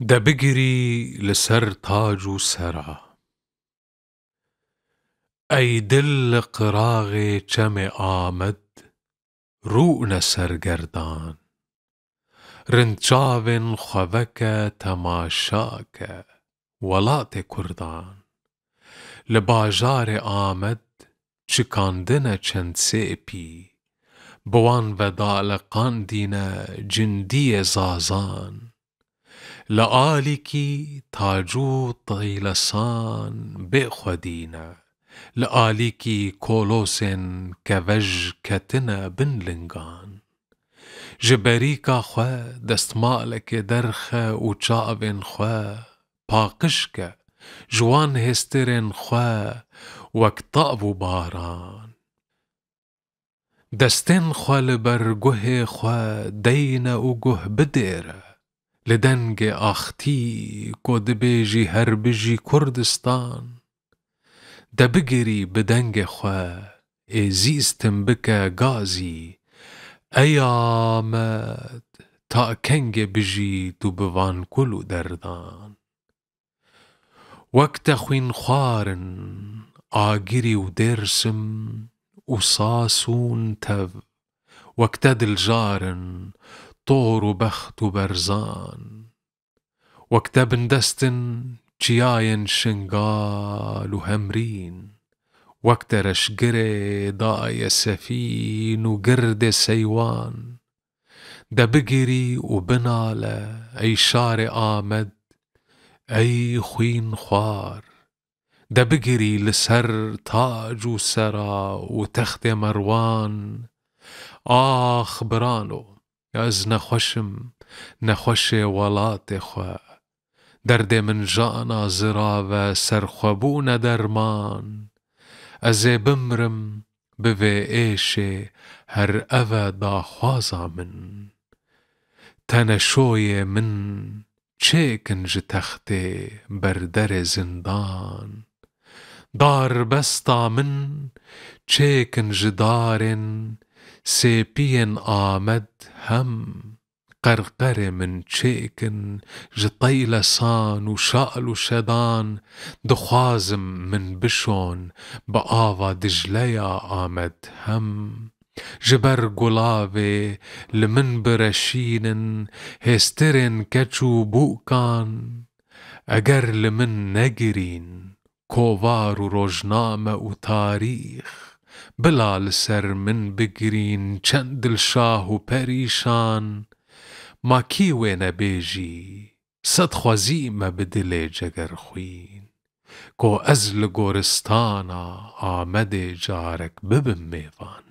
ده بگری لسر تاج و سرا ای دل قراغ چم آمد رؤن سرگردان رنچاوین خوک تماشاک ولات کردان لباجار آمد چکاندن چند سیپی بوان ودالقان دین جندی زازان لآلیکی تاجو طیلسان بخودینا لآلیکی کولوسن کوج کتنا بنلنگان جبریکا خو دستمالک درخ و چاوین خو پاقشک جوان هسترن خو وکتاب باران دستن خو لبرگه خو دین و گه بدیره لدنگ آختی کو دبیجی هر بجی کردستان ده بگری بدنگ خو ایزیستم بکه گازی ایامد تا کنگ بجی تو بوان کلو دردان وقت خوین خوارن آگری و درسم و ساسون تو وقت دل جارن طور و بخت و برزان وقت بندستن چیاین شنگال و همرین وقت رشگر دای سفین و گرد سیوان ده بگری و بناله ای شار آمد ای خوین خوار ده بگری لسر تاج و سرا و تخت مروان آخ برانو از نخوشم نخوش ولات خو درد من جانا زرا و سرخوبون درمان از بمرم به ایش هر او داخوازا من تنشوی من چه کنج تخت بر در زندان دار بستا من چه کنج دارن سیپین آمد هم قرقر من چیکن جطیلسان و شال و شدان دخوازم من بشون با آوا دجلیا آمد هم جبر گلاوه لمن برشینن هسترن کچو بوکان اگر لمن نگرین کووار و روزنامه و تاریخ بلال سر من بگرین چند دل شاه و پریشان ما کیوه نبیجی صد خوزی ما بدل جگر خوین کو از لگورستانا آمد جارک ببم میوان